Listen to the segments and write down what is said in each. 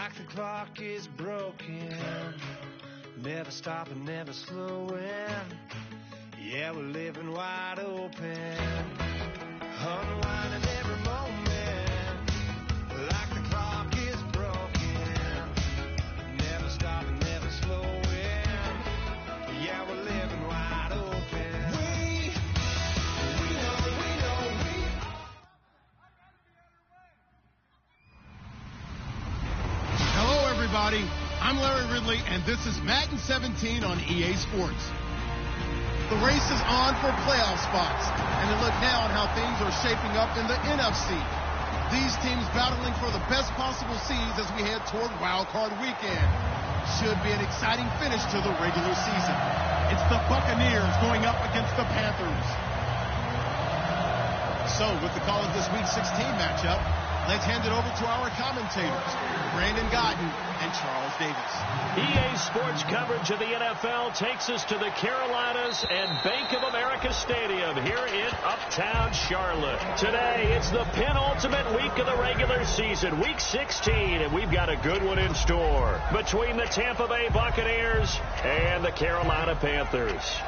Like the clock is broken, never stopping, never slowing. Yeah, we're living wide open, unwinding every moment. Like the clock is broken, never stopping, never slowing. Yeah, we're living wide open. We know. Hello, everybody. I'm Larry Ridley, and this is Madden 17 on EA Sports. The race is on for playoff spots, and to look now at how things are shaping up in the NFC. These teams battling for the best possible seeds as we head toward Wild Card Weekend. Should be an exciting finish to the regular season. It's the Buccaneers going up against the Panthers. So, with the call of this Week 16 matchup, let's hand it over to our commentators, Brandon Godden and Charles Davis. EA Sports coverage of the NFL takes us to the Carolinas and Bank of America Stadium here in Uptown Charlotte. Today, it's the penultimate week of the regular season, Week 16, and we've got a good one in store between the Tampa Bay Buccaneers and the Carolina Panthers.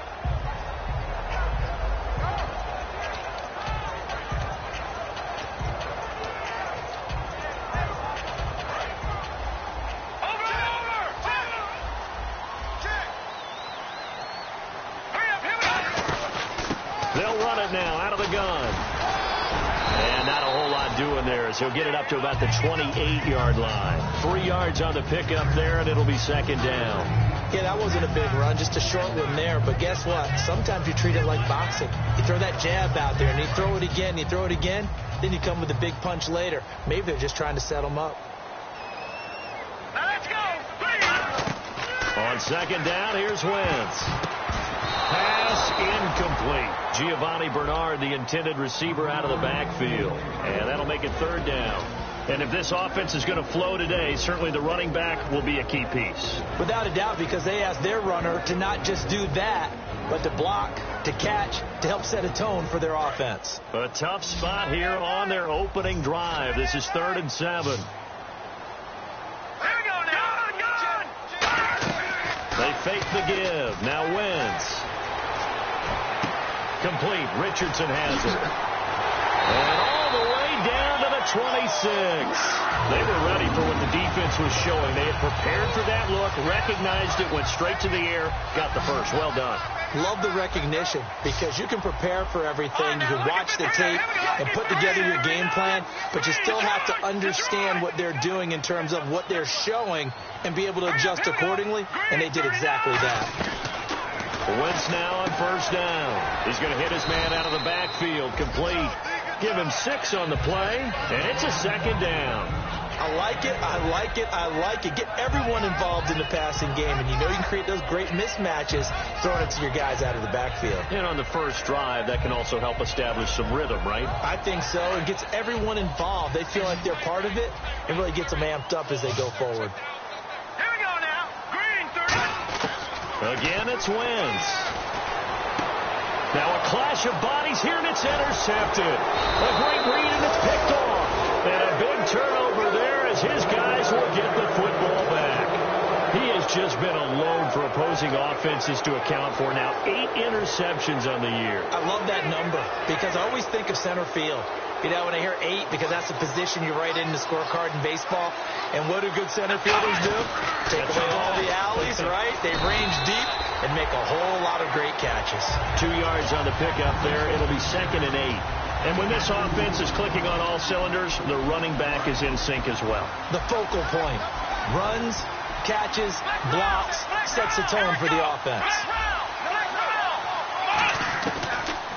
Now out of the gun, and not a whole lot doing there as he'll get it up to about the 28-yard line. 3 yards on the pickup there, and it'll be second down. Yeah, that wasn't a big run, just a short one there. But guess what? Sometimes you treat it like boxing. You throw that jab out there, and you throw it again, then you come with a big punch later. Maybe they're just trying to set them up. Now let's go. On second down, here's Wentz. Pass incomplete. Giovanni Bernard, the intended receiver, out of the backfield. And that'll make it third down. And if this offense is going to flow today, certainly the running back will be a key piece. Without a doubt, because they asked their runner to not just do that, but to block, to catch, to help set a tone for their offense. A tough spot here on their opening drive. This is 3rd and 7. Here we go now. They fake the give. Now Wentz. Complete. Richardson has it. And all the way down to the 26. They were ready for what the defense was showing. They had prepared for that look, recognized it, went straight to the air, got the first. Well done. Love the recognition, because you can prepare for everything. You can watch the tape and put together your game plan, but you still have to understand what they're doing in terms of what they're showing and be able to adjust accordingly, and they did exactly that. Wentz now on first down. He's going to hit his man out of the backfield. Complete. Give him 6 on the play, and it's a second down. I like it. Get everyone involved in the passing game, and you know you can create those great mismatches throwing it to your guys out of the backfield. And on the first drive, that can also help establish some rhythm, right? I think so. It gets everyone involved. They feel like they're part of it. It really gets them amped up as they go forward. Here we go now. Green, 30. Again, it's Wentz. Now a clash of bodies here, and it's intercepted. A great read, and it's picked off. And a big turnover there as his guys will get the football back. He has just been a load for opposing offenses to account for. Now 8 interceptions on the year. I love that number because I always think of center field. You know, when I hear 8, because that's the position you write in the scorecard in baseball. And what do good center fielders do? Take away all the alleys, right? They range deep and make a whole lot of great catches. 2 yards on the pickup there. It'll be 2nd and 8. And when this offense is clicking on all cylinders, the running back is in sync as well. The focal point. Runs, catches, blocks, sets the tone for the offense.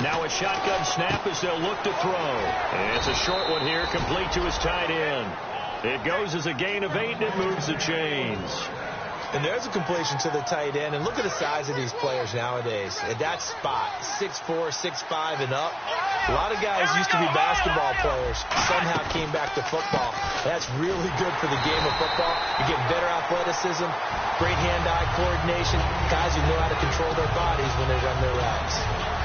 Now a shotgun snap as they'll look to throw. And it's a short one here, complete to his tight end. It goes as a gain of 8, and it moves the chains. And there's a completion to the tight end. And look at the size of these players nowadays. At that spot, 6'4", 6'5", and up. A lot of guys used to be basketball players, somehow came back to football. That's really good for the game of football. You get better athleticism, great hand-eye coordination, guys who know how to control their bodies when they run their routes.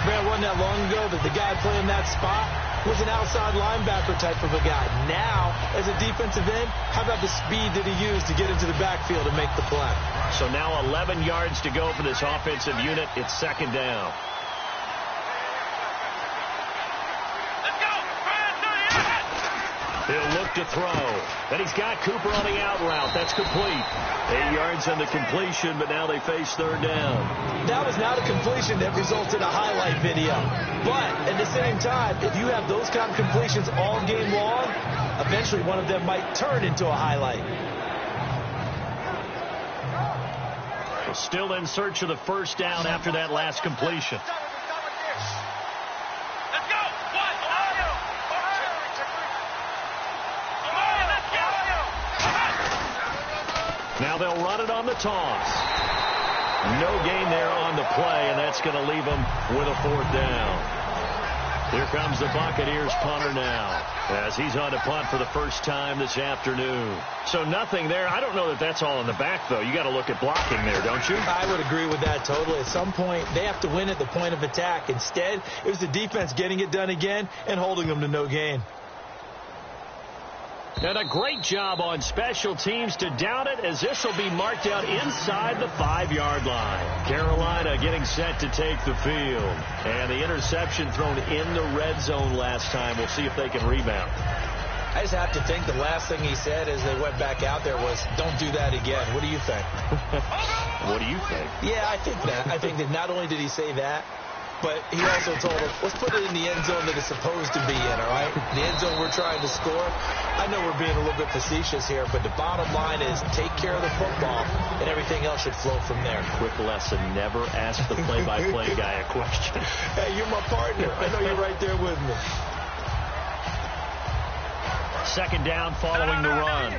Man, it wasn't that long ago that the guy playing that spot was an outside linebacker type of a guy. Now, as a defensive end, how about the speed that he used to get into the backfield and make the play? So now 11 yards to go for this offensive unit. It's second down. He'll look to throw. And he's got Cooper on the out route. That's complete. 8 yards on the completion, but now they face third down. That was not a completion that resulted in a highlight video. But at the same time, if you have those kind of completions all game long, eventually one of them might turn into a highlight. Still in search of the first down after that last completion. Now they'll run it on the toss. No gain there on the play, and that's going to leave them with a fourth down. Here comes the Buccaneers punter now, as he's on to punt for the first time this afternoon. So nothing there. I don't know that that's all in the back, though. You got to look at blocking there, don't you? I would agree with that totally. At some point, they have to win at the point of attack. Instead, it was the defense getting it done again and holding them to no gain. And a great job on special teams to down it, as this will be marked out inside the 5-yard line. Carolina getting set to take the field. And the interception thrown in the red zone last time. We'll see if they can rebound. I just have to think the last thing he said as they went back out there was, don't do that again. What do you think? What do you think? Yeah, I think that. I think that not only did he say that, but he also told him, let's put it in the end zone that it's supposed to be in, all right? The end zone we're trying to score. I know we're being a little bit facetious here, but the bottom line is take care of the football, and everything else should flow from there. Quick lesson, never ask the play-by-play guy a question. Hey, you're my partner. I know you're right there with me. Second down following the run.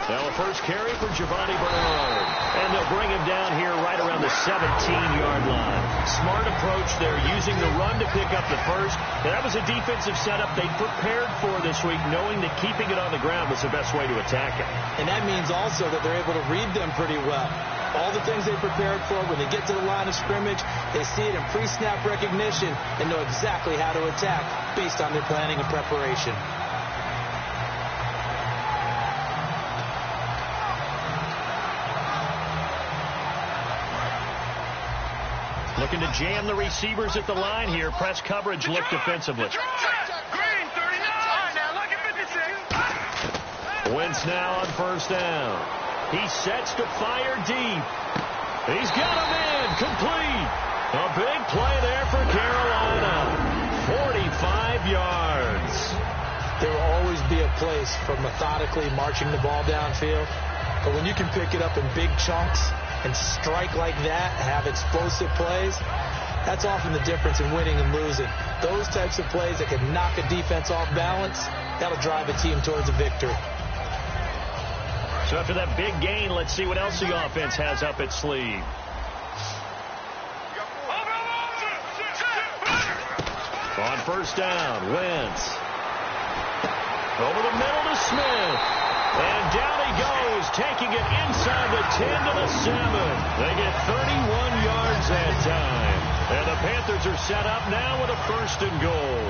Now a first carry for Giovanni Bernard. And they'll bring him down here right around the 17-yard line. Smart approach there, using the run to pick up the first. That was a defensive setup they prepared for this week, knowing that keeping it on the ground was the best way to attack it. And that means also that they're able to read them pretty well. All the things they prepared for, when they get to the line of scrimmage, they see it in pre-snap recognition and know exactly how to attack based on their planning and preparation. Looking to jam the receivers at the line here. Press coverage look defensively. Green, 39. Now look at 56. Wentz now on first down. He sets to fire deep. He's got him in. Complete. A big play there for Carolina. 45 yards. There will always be a place for methodically marching the ball downfield. But when you can pick it up in big chunks and strike like that, have explosive plays, that's often the difference in winning and losing. Those types of plays that can knock a defense off balance, that'll drive a team towards a victory. So after that big gain, let's see what else the offense has up its sleeve. On first down, Wentz. Over the middle to Smith. And down he goes, taking it inside the 10 to the 7. They get 31 yards that time. And the Panthers are set up now with a first and goal.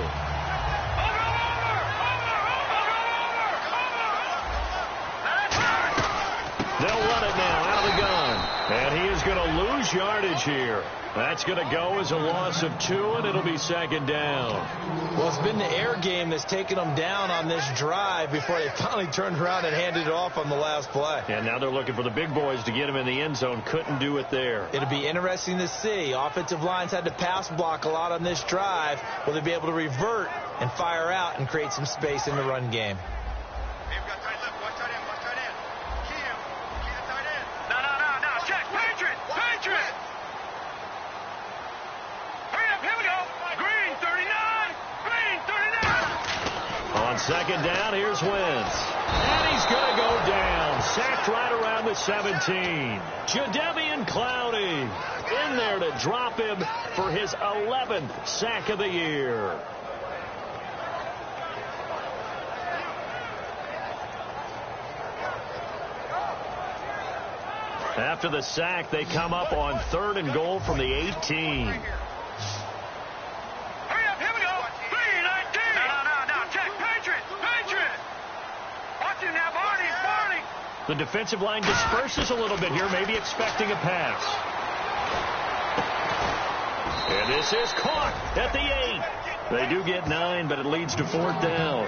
They'll run it now out of the gun. And he is going to lose yardage here. That's going to go as a loss of 2, and it'll be second down. Well, it's been the air game that's taken them down on this drive before they finally turned around and handed it off on the last play. And now they're looking for the big boys to get him in the end zone. Couldn't do it there. It'll be interesting to see. Offensive lines had to pass block a lot on this drive. Will they be able to revert and fire out and create some space in the run game? Second down, here's Wentz. And he's going to go down. Sacked right around the 17. Jadeveon Clowney in there to drop him for his 11th sack of the year. After the sack, they come up on 3rd and goal from the 18. Hurry up, here we go. 3-19. No. Check. Patriot. Watch it now, Barney. The defensive line disperses a little bit here, maybe expecting a pass. And this is caught at the 8. They do get 9, but it leads to 4th down.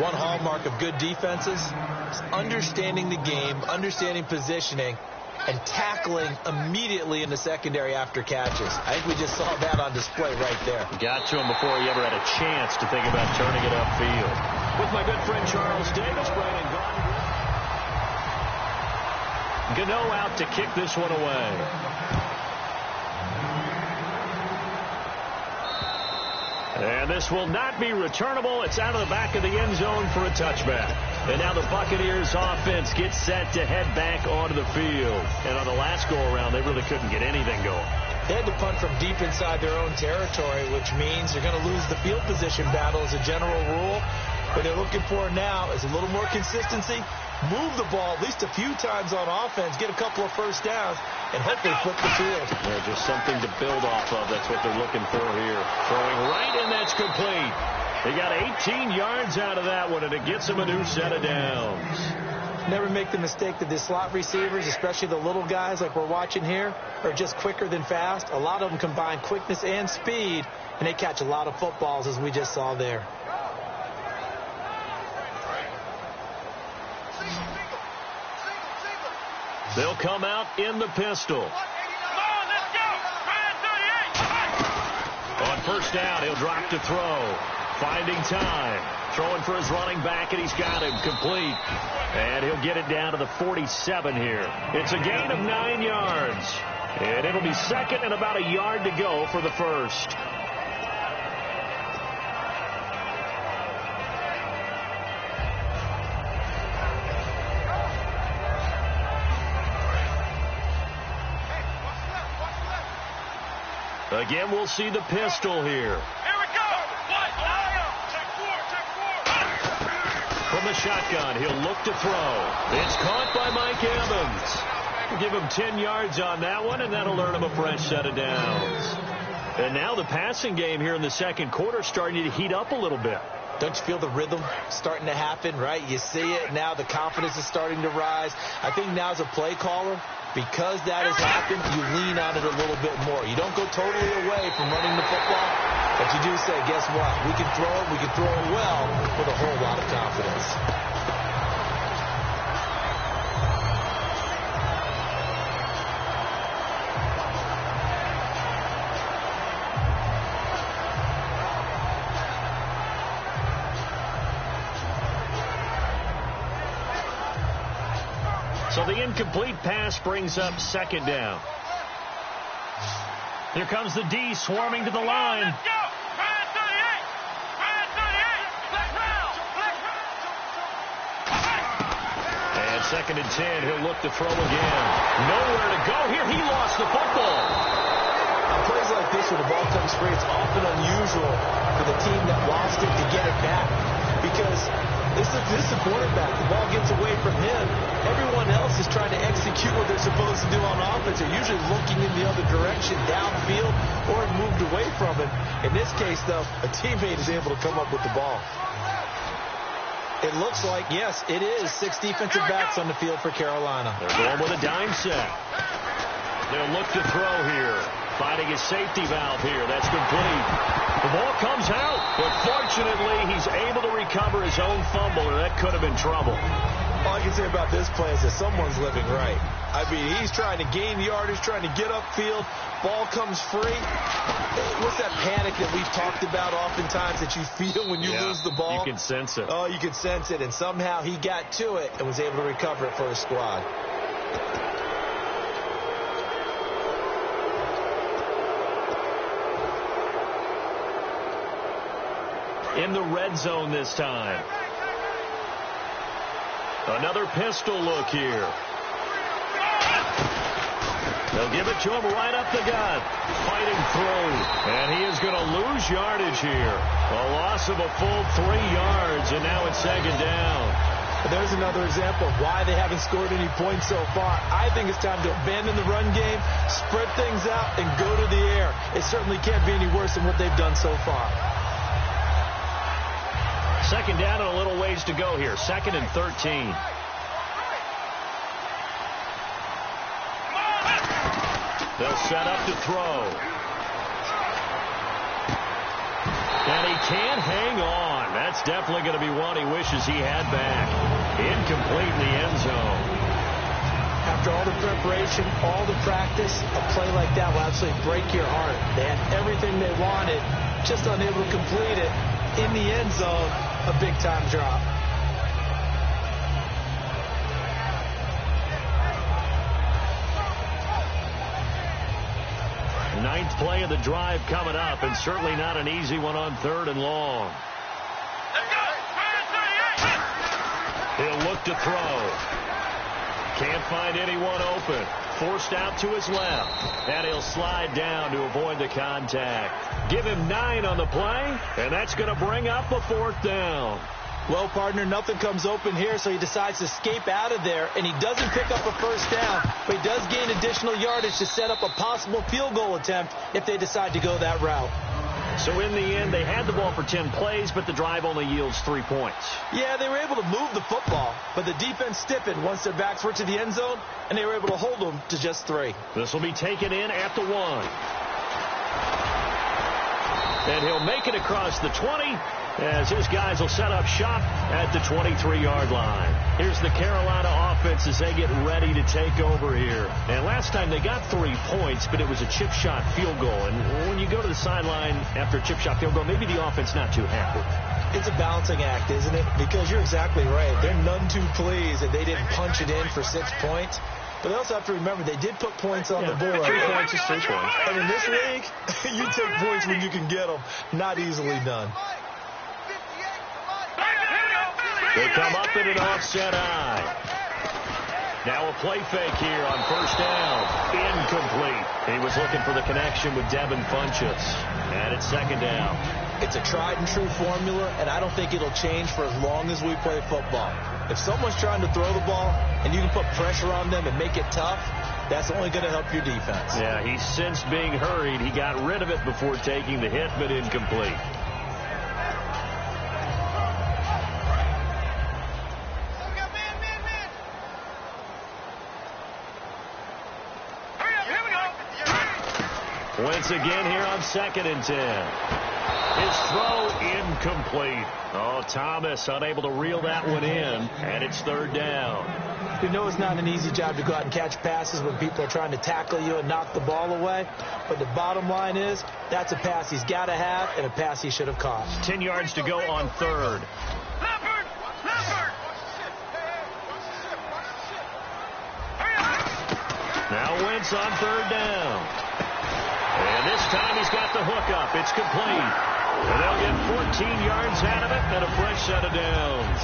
One hallmark of good defenses is understanding the game, understanding positioning, and tackling immediately in the secondary after catches. I think we just saw that on display right there. Got to him before he ever had a chance to think about turning it upfield. With my good friend Charles Davis, Brandon Gano out to kick this one away. And this will not be returnable. It's out of the back of the end zone for a touchback. And now the Buccaneers offense gets set to head back onto the field. And on the last go-around, they really couldn't get anything going. They had to punt from deep inside their own territory, which means they're going to lose the field position battle as a general rule. What they're looking for now is a little more consistency, move the ball at least a few times on offense, get a couple of first downs, and hopefully flip the field. Yeah, just something to build off of. That's what they're looking for here. Throwing right, and that's complete. He got 18 yards out of that one, and it gets him a new set of downs. Never make the mistake that the slot receivers, especially the little guys like we're watching here, are just quicker than fast. A lot of them combine quickness and speed, and they catch a lot of footballs, as we just saw there. They'll come out in the pistol. On first down, he'll drop to throw. Finding time. Throwing for his running back, and he's got him complete. And he'll get it down to the 47 here. It's a gain of 9 yards. And it'll be second and about a yard to go for the first. Again, we'll see the pistol here. Here we go. Check four. From the shotgun, he'll look to throw. It's caught by Mike Evans. We'll give him 10 yards on that one, and that'll earn him a fresh set of downs. And now the passing game here in the second quarter starting to heat up a little bit. Don't you feel the rhythm starting to happen, right? You see it now. The confidence is starting to rise. I think now as a play caller, because that has happened, you lean on it a little bit more. You don't go totally away from running the football, but you do say, guess what? We can throw it. We can throw it well with a whole lot of confidence. So the incomplete pass brings up second down. Here comes the D swarming to the line. Let's go. Ryan 38. And second and 10, he'll look to throw again. Nowhere to go here. He lost the football. On plays like this, when the ball comes free, it's often unusual for the team that lost it to get it back. Because this is a quarterback. The ball gets away from him. Everyone else is trying to execute what they're supposed to do on offense. They're usually looking in the other direction, downfield, or moved away from it. In this case, though, a teammate is able to come up with the ball. It looks like, yes, it is 6 defensive backs on the field for Carolina. They're going with a dime set. They'll look to throw here. Finding his safety valve here. That's complete. The ball comes out, but fortunately he's able to recover his own fumble, or that could have been trouble. All I can say about this play is that someone's living right. I mean, he's trying to gain yardage, trying to get upfield. Ball comes free. What's that panic that we've talked about oftentimes that you feel when you lose the ball? You can sense it. Oh, you can sense it, and somehow he got to it and was able to recover it for his squad. In the red zone this time. Another pistol look here. They'll give it to him right up the gut. Fighting through. And he is going to lose yardage here. A loss of a full 3 yards, and now it's second down. There's another example of why they haven't scored any points so far. I think it's time to abandon the run game, spread things out, and go to the air. It certainly can't be any worse than what they've done so far. Second down and a little ways to go here. 2nd and 13. They'll set up to throw. And he can't hang on. That's definitely going to be one he wishes he had back. Incomplete in the end zone. After all the preparation, all the practice, a play like that will absolutely break your heart. They had everything they wanted, just unable to complete it. In the end zone, a big-time drop. Ninth play of the drive coming up, and certainly not an easy one on 3rd and long. He'll look to throw. Can't find anyone open. Forced out to his left. And he'll slide down to avoid the contact. Give him 9 on the play, and that's going to bring up a 4th down. Well, partner, nothing comes open here, so he decides to escape out of there, and he doesn't pick up a 1st down, but he does gain additional yardage to set up a possible field goal attempt if they decide to go that route. So in the end, they had the ball for 10 plays, but the drive only yields 3 points. Yeah, they were able to move the football, but the defense stiffened once their backs were to the end zone, and they were able to hold them to just 3. This will be taken in at the 1. And he'll make it across the 20 as his guys will set up shop at the 23-yard line. Here's the Carolina offense as they get ready to take over here. And last time they got 3 points, but it was a chip shot field goal. And when you go to the sideline after a chip shot field goal, maybe the offense not too happy. It's a balancing act, isn't it? Because you're exactly right. They're none too pleased that they didn't punch it in for 6 points. But they also have to remember they did put points on the board. 3 points is 3 points. And in this league, you take points when you can get them. Not easily done. They come up in an offset eye. Now a play fake here on 1st down. Incomplete. He was looking for the connection with Devin Funchess. And it's 2nd down. It's a tried and true formula, and I don't think it'll change for as long as we play football. If someone's trying to throw the ball and you can put pressure on them and make it tough, that's only going to help your defense. Yeah, he sensed being hurried. He got rid of it before taking the hit, but incomplete. Once again here on 2nd and 10. His throw incomplete. Oh, Thomas unable to reel that one in, and it's 3rd down. We know it's not an easy job to go out and catch passes when people are trying to tackle you and knock the ball away, but the bottom line is that's a pass he's got to have and a pass he should have caught. 10 yards to go on 3rd. Now Wentz on 3rd down. And this time he's got the hook up. It's complete. And they'll get 14 yards out of it and a fresh set of downs.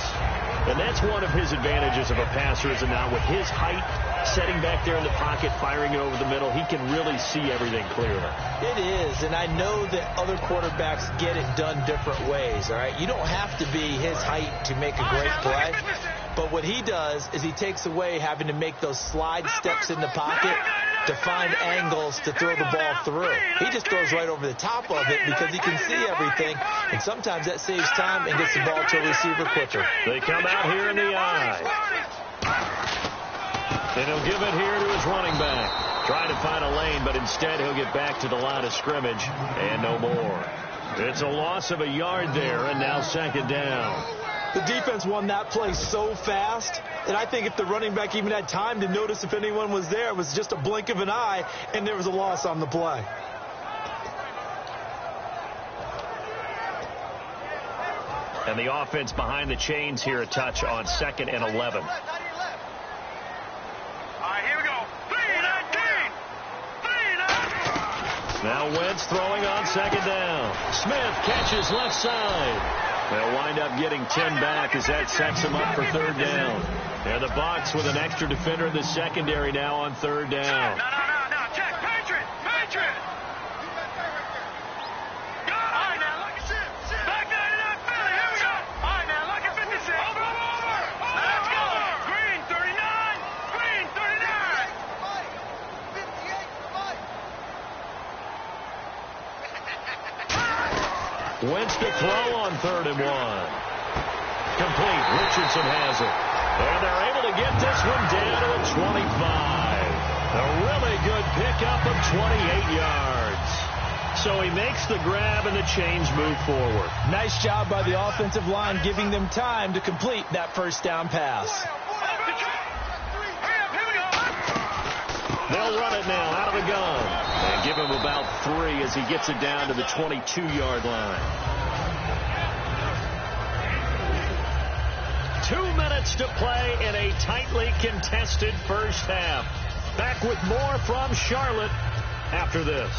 And that's one of his advantages of a passer, is now with his height, setting back there in the pocket, firing it over the middle, he can really see everything clearly. It is, and I know that other quarterbacks get it done different ways, all right? You don't have to be his height to make a great play. But what he does is he takes away having to make those slide steps in the pocket to find angles to throw the ball through. He just throws right over the top of it because he can see everything, and sometimes that saves time and gets the ball to a receiver quicker. They come out here in the eye. And he'll give it here to his running back. Trying to find a lane, but instead he'll get back to the line of scrimmage and no more. It's a loss of a yard there, and now 2nd down. The defense won that play so fast, and I think if the running back even had time to notice if anyone was there, it was just a blink of an eye, and there was a loss on the play. And the offense behind the chains here, a touch on 2nd and 11. All right, here we go. 3-19. Now Wentz throwing on 2nd down. Smith catches left side. They'll wind up getting 10 back as that sets them up for 3rd down. And the Bucs with an extra defender in the secondary now on 3rd down. No. Check. Patriot. All right, now, look at this. Back 99 Philly. Here we go. All right, now, look at 56. Over. Wentz to throw on 3rd and 1. Complete. Richardson has it. And they're able to get this one down to the 25. A really good pickup of 28 yards. So he makes the grab and the chains move forward. Nice job by the offensive line giving them time to complete that first down pass. They'll run it now out of the gun. And give him about 3 as he gets it down to the 22-yard line. 2 minutes to play in a tightly contested first half. Back with more from Charlotte after this.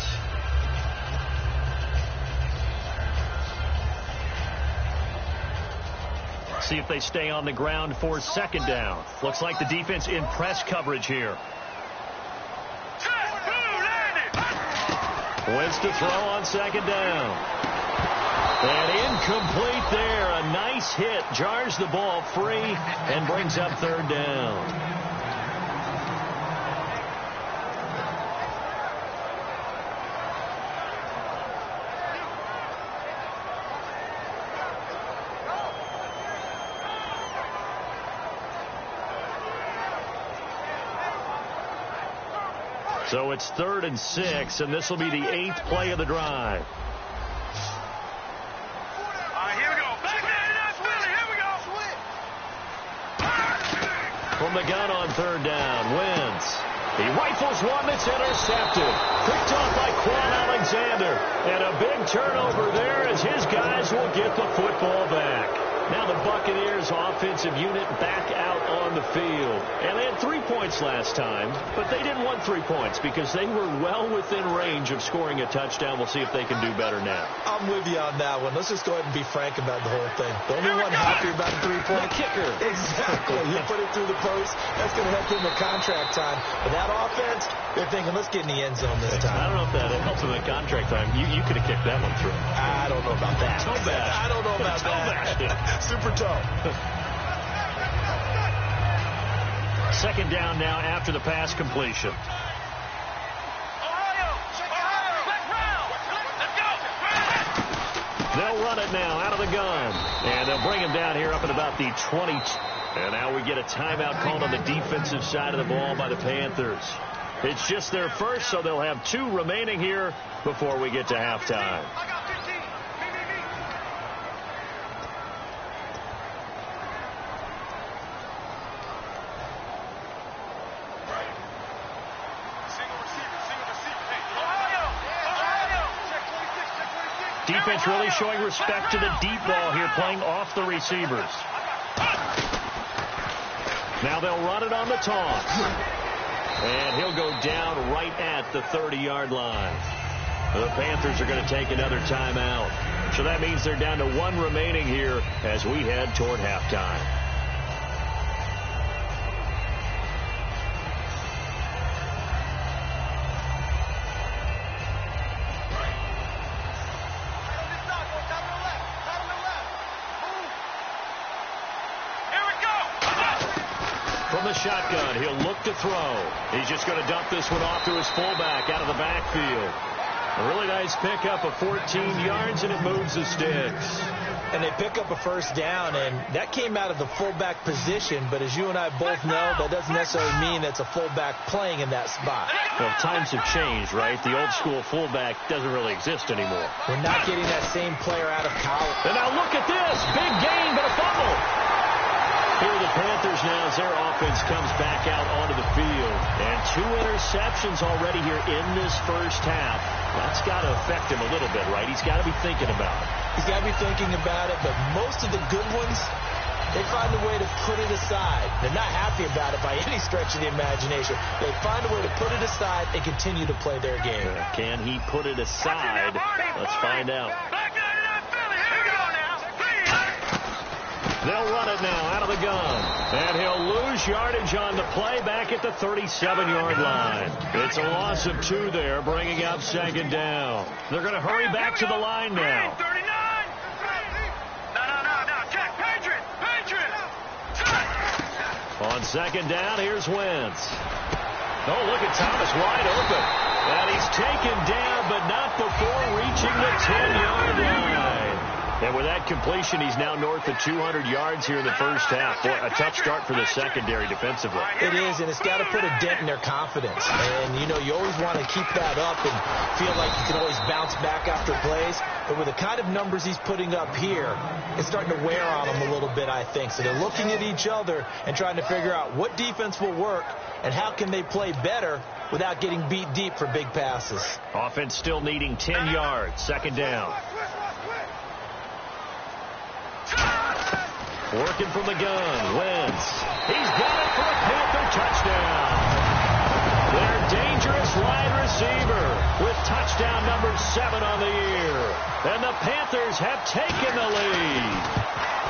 See if they stay on the ground for 2nd down. Looks like the defense in press coverage here. Wentz to throw on 2nd down. And incomplete there. A nice hit. Jars the ball free and brings up 3rd down. So it's 3rd and 6, and this will be the 8th play of the drive. Here we go. Back there, that's Willie. Here we go. From the gun on 3rd down, Wentz. He rifles one that's intercepted. Picked off by Quan Alexander. And a big turnover there as his guys will get the football back. Now the Buccaneers offensive unit back out on the field. And they had 3 points last time, but they didn't want 3 points because they were well within range of scoring a touchdown. We'll see if they can do better now. I'm with you on that one. Let's just go ahead and be frank about the whole thing. The only one happy about a 3-point kicker. Exactly. You put it through the post. That's going to help him with contract time. But that offense, they're thinking, let's get in the end zone this time. I don't know if that helps him in contract time. You could have kicked that one through. I don't know about that. Toe bash. I don't know about that. Super toe. 2nd down now after the pass completion. They'll run it now out of the gun. And they'll bring him down here up at about the 20. And now we get a timeout called on the defensive side of the ball by the Panthers. It's just their first, so they'll have 2 remaining here before we get to halftime. Defense really showing respect to the deep ball here, playing off the receivers. Now they'll run it on the toss. And he'll go down right at the 30-yard line. The Panthers are going to take another timeout. So that means they're down to 1 remaining here as we head toward halftime. From the shotgun, he'll look to throw. He's just going to dump this one off to his fullback out of the backfield. A really nice pickup of 14 yards, and it moves the sticks. And they pick up a first down, and that came out of the fullback position. But as you and I both know, that doesn't necessarily mean that's a fullback playing in that spot. Well, times have changed, right? The old school fullback doesn't really exist anymore. We're not getting that same player out of college. And now look at this. Big gain, but a fumble. Here are the Panthers now as their offense comes back out onto the field. And 2 interceptions already here in this first half. That's got to affect him a little bit, right? He's got to be thinking about it. He's got to be thinking about it, but most of the good ones, they find a way to put it aside. They're not happy about it by any stretch of the imagination. They find a way to put it aside and continue to play their game. Can he put it aside? Let's find out. They'll run it now out of the gun. And he'll lose yardage on the play back at the 37-yard line. It's a loss of 2 there, bringing up 2nd down. They're going to hurry back to the line now. 39. No. Check. Patriot. On 2nd down, here's Wentz. Oh, look at Thomas wide open. And he's taken down, but not before reaching the 10-yard line. And with that completion, he's now north of 200 yards here in the first half. Boy, a tough start for the secondary defensively. It is, and it's got to put a dent in their confidence. And, you know, you always want to keep that up and feel like you can always bounce back after plays. But with the kind of numbers he's putting up here, it's starting to wear on them a little bit, I think. So they're looking at each other and trying to figure out what defense will work and how can they play better without getting beat deep for big passes. Offense still needing 10 yards. Second down. Working from the gun. Wentz. He's got it for a Panther touchdown. Their dangerous wide receiver with touchdown number 7 on the year. And the Panthers have taken the lead.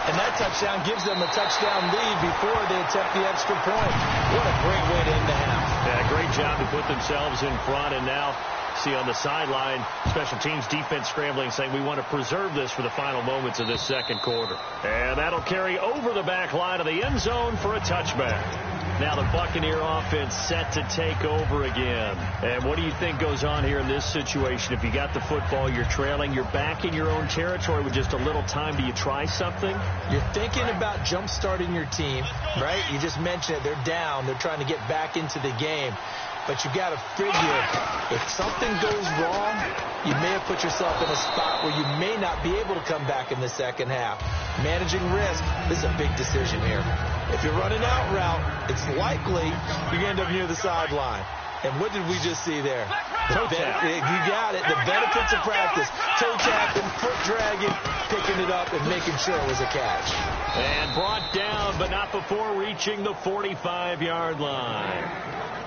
And that touchdown gives them a touchdown lead before they attempt the extra point. What a great way to end the half. Yeah, great job to put themselves in front. And now, see on the sideline, special teams defense scrambling, saying we want to preserve this for the final moments of this second quarter. And that'll carry over the back line of the end zone for a touchback. Now the Buccaneer offense set to take over again. And what do you think goes on here in this situation? If you got the football, you're trailing, you're back in your own territory with just a little time. Do you try something? You're thinking about jump-starting your team, right? You just mentioned it. They're down. They're trying to get back into the game. But you got to figure if something goes wrong, you may have put yourself in a spot where you may not be able to come back in the second half. Managing risk, this is a big decision here. If you're running out route, it's likely you're going to end up near the sideline. And what did we just see there? You got it. The benefits of practice. Toe tapping, foot dragging, picking it up, and making sure it was a catch. And brought down, but not before reaching the 45-yard line.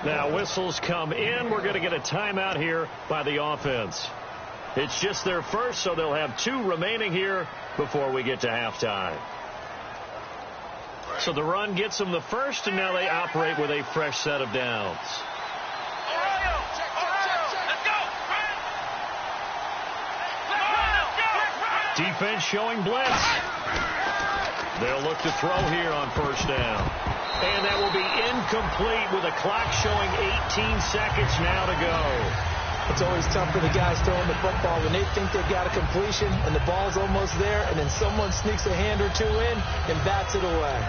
Now whistles come in. We're going to get a timeout here by the offense. It's just their first, so they'll have 2 remaining here before we get to halftime. So the run gets them the first, and now they operate with a fresh set of downs. Defense showing blitz. They'll look to throw here on first down. And that will be incomplete with a clock showing 18 seconds now to go. It's always tough for the guys throwing the football when they think they've got a completion and the ball's almost there, and then someone sneaks a hand or 2 in and bats it away.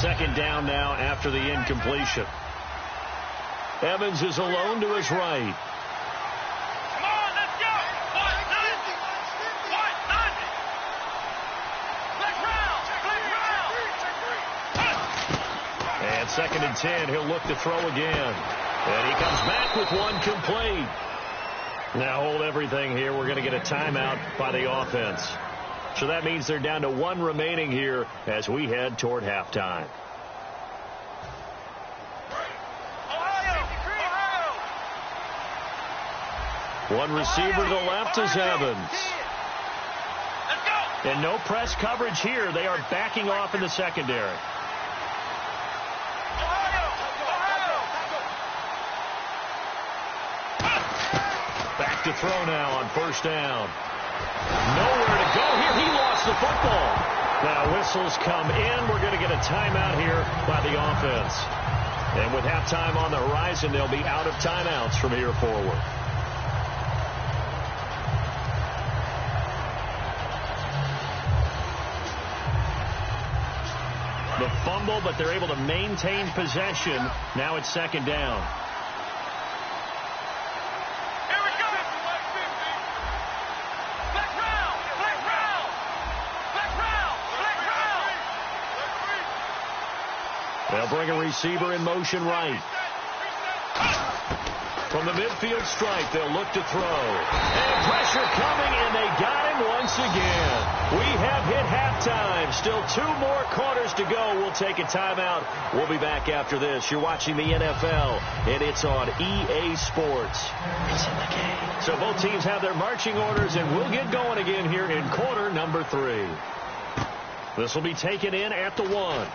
Second down now after the incompletion. Evans is alone to his right. Come on, let's go. And 2nd and 10, he'll look to throw again. And he comes back with one complete. Now hold everything here. We're going to get a timeout by the offense. So that means they're down to 1 remaining here as we head toward halftime. One receiver to the left is Evans. And no press coverage here. They are backing off in the secondary. Back to throw now on first down. Nowhere to go here. He lost the football. Now whistles come in. We're going to get a timeout here by the offense. And with halftime on the horizon, they'll be out of timeouts from here forward. The fumble, but they're able to maintain possession. Now it's second down. Here we go. Black round. They'll bring a receiver in motion right. From the midfield stripe, they'll look to throw. And pressure coming, and they got him once again. We have hit halftime. Still 2 more quarters to go. We'll take a timeout. We'll be back after this. You're watching the NFL, and it's on EA Sports. It's in the game. So both teams have their marching orders, and we'll get going again here in quarter number 3. This will be taken in at the 1.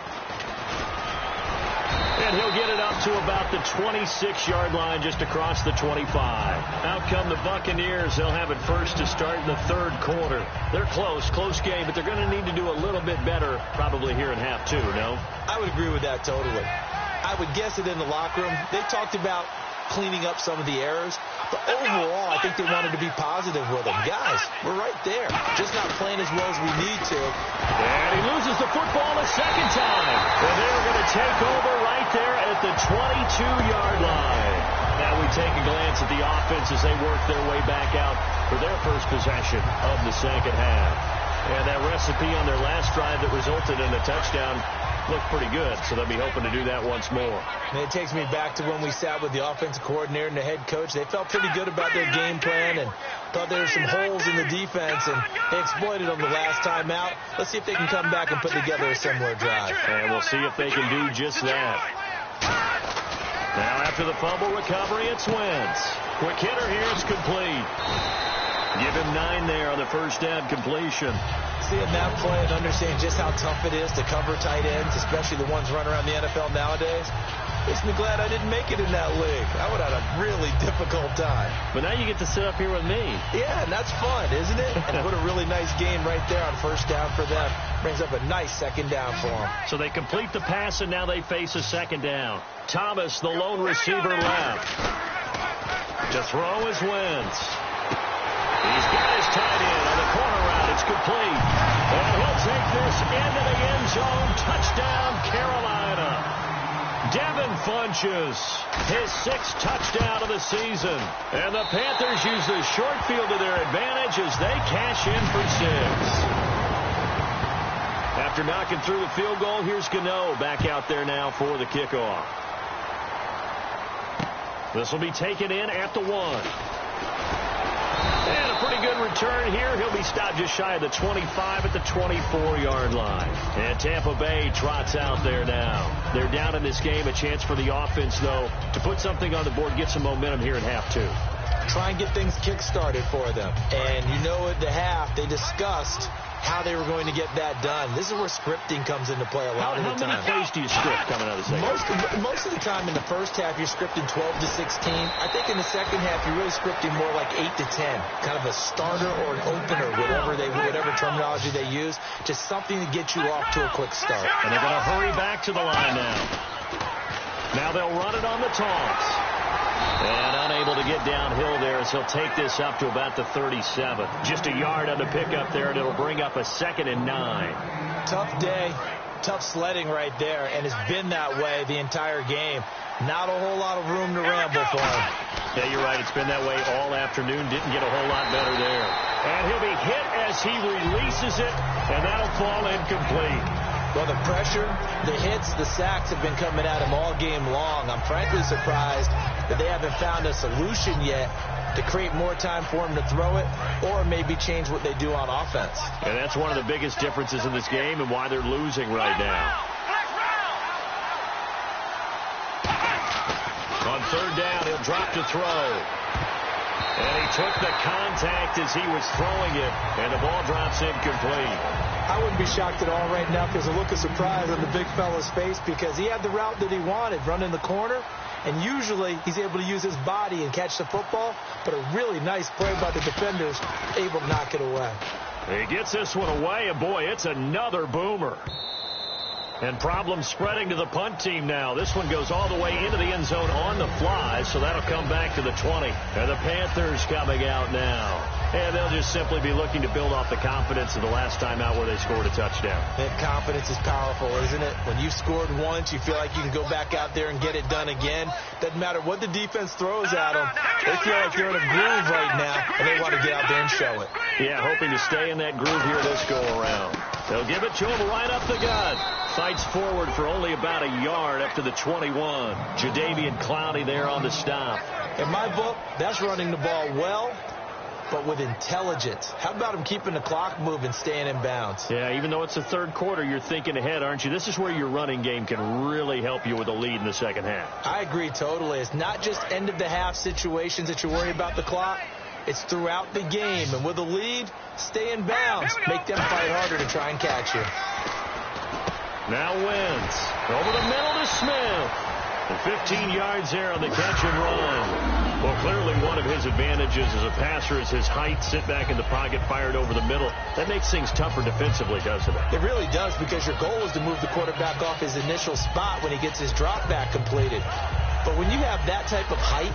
And he'll get it up to about the 26-yard line, just across the 25. Out come the Buccaneers. They'll have it first to start in the 3rd quarter. They're close game, but they're going to need to do a little bit better probably here in half 2, no? I would agree with that totally. I would guess it in the locker room. They talked about cleaning up some of the errors. But overall, I think they wanted to be positive with him. Guys, we're right there. Just not playing as well as we need to. And he loses the football a second time. And they're going to take over right there at the 22-yard line. Now we take a glance at the offense as they work their way back out for their first possession of the second half. And that recipe on their last drive that resulted in a touchdown looked pretty good, so they'll be hoping to do that once more. And it takes me back to when we sat with the offensive coordinator and the head coach. They felt pretty good about their game plan and thought there were some holes in the defense, and they exploited them the last time out. Let's see if they can come back and put together a similar drive. And we'll see if they can do just that. Now after the fumble recovery, it's Wentz. Quick hitter here, it's complete. Give him 9 there on the first down completion. Seeing that play and understanding just how tough it is to cover tight ends, especially the ones running around the NFL nowadays, makes me glad I didn't make it in that league. I would have had a really difficult time. But now you get to sit up here with me. Yeah, and that's fun, isn't it? And what a really nice game right there on first down for them. Brings up a nice second down for them. So they complete the pass, and now they face a second down. Thomas, the lone receiver, left. To throw is Wentz. He's got his tight end on the corner route. It's complete. And he'll take this into the end zone. Touchdown, Carolina. Devin Funchess, his 6th touchdown of the season. And the Panthers use the short field to their advantage as they cash in for 6. After knocking through the field goal, here's Gano back out there now for the kickoff. This will be taken in at the 1. And a pretty good return here. He'll be stopped just shy of the 25 at the 24-yard line. And Tampa Bay trots out there now. They're down in this game. A chance for the offense, though, to put something on the board, get some momentum here in half 2. Try and get things kick-started for them. And you know at the half, they discussed how they were going to get that done. This is where scripting comes into play a lot of the time. How many plays do you script coming out of the second? Most of the time in the first half, you're scripting 12 to 16. I think in the second half, you're really scripting more like 8 to 10. Kind of a starter or an opener, whatever terminology they use. Just something to get you off to a quick start. And they're going to hurry back to the line now. Now they'll run it on the toss. And unable to get downhill there as he'll take this up to about the 37. Just a yard on the pickup there, and it'll bring up a 2nd and 9. Tough day, tough sledding right there, and it's been that way the entire game. Not a whole lot of room to ramble for him. Yeah, you're right. It's been that way all afternoon. Didn't get a whole lot better there. And he'll be hit as he releases it, and that'll fall incomplete. Well, the pressure, the hits, the sacks have been coming at him all game long. I'm frankly surprised that they haven't found a solution yet to create more time for him to throw it or maybe change what they do on offense. And that's one of the biggest differences in this game and why they're losing right now. On 3rd down, he'll drop to throw. And he took the contact as he was throwing it, and the ball drops incomplete. I wouldn't be shocked at all right now if there's a look of surprise on the big fella's face because he had the route that he wanted, running the corner, and usually he's able to use his body and catch the football, but a really nice play by the defenders, able to knock it away. He gets this one away, and boy, it's another boomer. And problems spreading to the punt team now. This one goes all the way into the end zone on the fly, so that'll come back to the 20. And the Panthers coming out now. And they'll just simply be looking to build off the confidence of the last time out where they scored a touchdown. That confidence is powerful, isn't it? When you've scored once, you feel like you can go back out there and get it done again. Doesn't matter what the defense throws at them. They feel like they're in a groove right now, and they want to get out there and show it. Yeah, hoping to stay in that groove here this go-around. They'll give it to him right up the gut. Fights forward for only about a yard up to the 21. Jadeveon Clowney there on the stop. In my book, that's running the ball well, but with intelligence. How about him keeping the clock moving, staying in bounds? Yeah, even though it's the 3rd quarter, you're thinking ahead, aren't you? This is where your running game can really help you with a lead in the second half. I agree totally. It's not just end-of-the-half situations that you worry about the clock. It's throughout the game. And with a lead, stay in bounds. Make them fight harder to try and catch you. Now Wentz. Over the middle to Smith. And 15 yards there on the catch and run. Well, clearly one of his advantages as a passer is his height. Sit back in the pocket, fired over the middle. That makes things tougher defensively, doesn't it? It really does, because your goal is to move the quarterback off his initial spot when he gets his drop back completed. But when you have that type of height,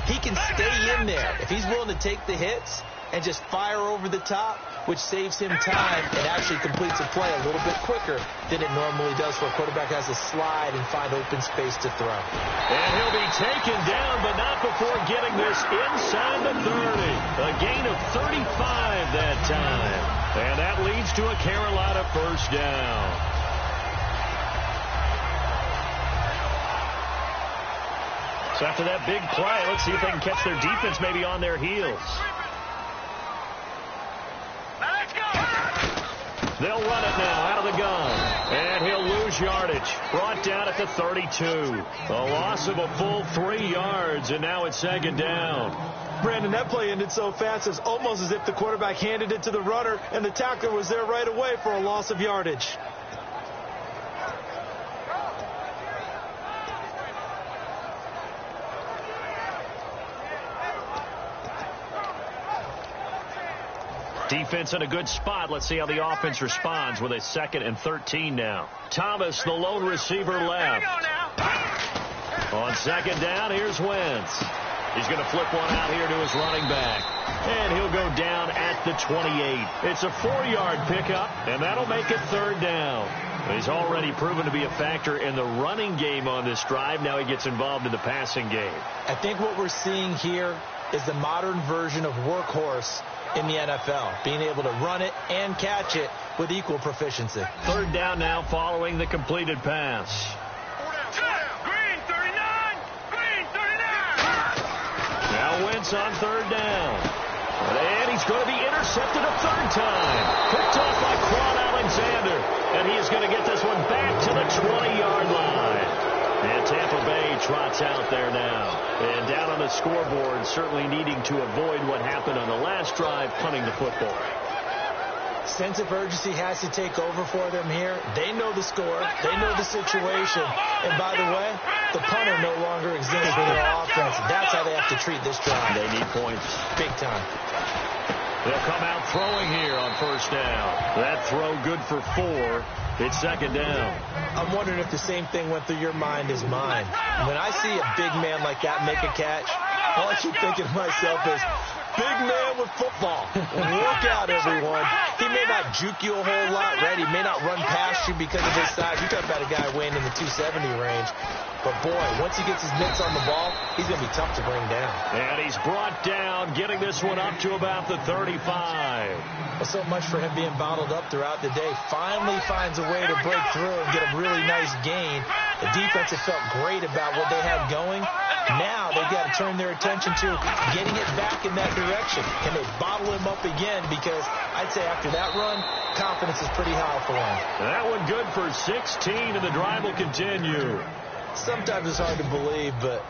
he can stay in there. If he's willing to take the hits and just fire over the top, which saves him time and actually completes a play a little bit quicker than it normally does for a quarterback who has to slide and find open space to throw. And he'll be taken down, but not before getting this inside the 30. A gain of 35 that time. And that leads to a Carolina first down. So after that big play, let's see if they can catch their defense maybe on their heels. They'll run it now out of the gun. And he'll lose yardage. Brought down at the 32. A loss of a full 3 yards, and now it's second down. Brandon, that play ended so fast, it's almost as if the quarterback handed it to the runner, and the tackler was there right away for a loss of yardage. Defense in a good spot. Let's see how the offense responds with a 2nd and 13 now. Thomas, the lone receiver, left. On second down, here's Wentz. He's going to flip one out here to his running back. And he'll go down at the 28. It's a 4-yard pickup, and that'll make it third down. He's already proven to be a factor in the running game on this drive. Now he gets involved in the passing game. I think what we're seeing here is the modern version of workhorse in the NFL, being able to run it and catch it with equal proficiency. Third down now following the completed pass. Green 39! Green 39! Now Wentz on third down. And he's going to be intercepted a third time. Picked off by Quan Alexander. And he is going to get this one back to the 20-yard line. And Tampa Bay trots out there now. And down on the scoreboard, certainly needing to avoid what happened on the last drive, punting the football. Sense of urgency has to take over for them here. They know the score. They know the situation. And by the way, the punter no longer exists for their offense. That's how they have to treat this drive. They need points. Big time. They'll come out throwing here on first down. That throw good for 4. It's second down. I'm wondering if the same thing went through your mind as mine. When I see a big man like that make a catch, all I keep thinking to myself is, big man with football. Look out, everyone. He may not juke you a whole lot, right? He may not run past you because of his size. You talk about a guy weighing in the 270 range. But, boy, once he gets his mitts on the ball, he's going to be tough to bring down. And he's brought down, getting this one up to about the 35. Well, so much for him being bottled up throughout the day. Finally finds a way to break through and get a really nice gain. The defense have felt great about what they had going. Now they've got to turn their attention to getting it back in that direction. Can they bottle him up again? Because I'd say after that run, confidence is pretty high for him. That one good for 16, and the drive will continue. Sometimes it's hard to believe, but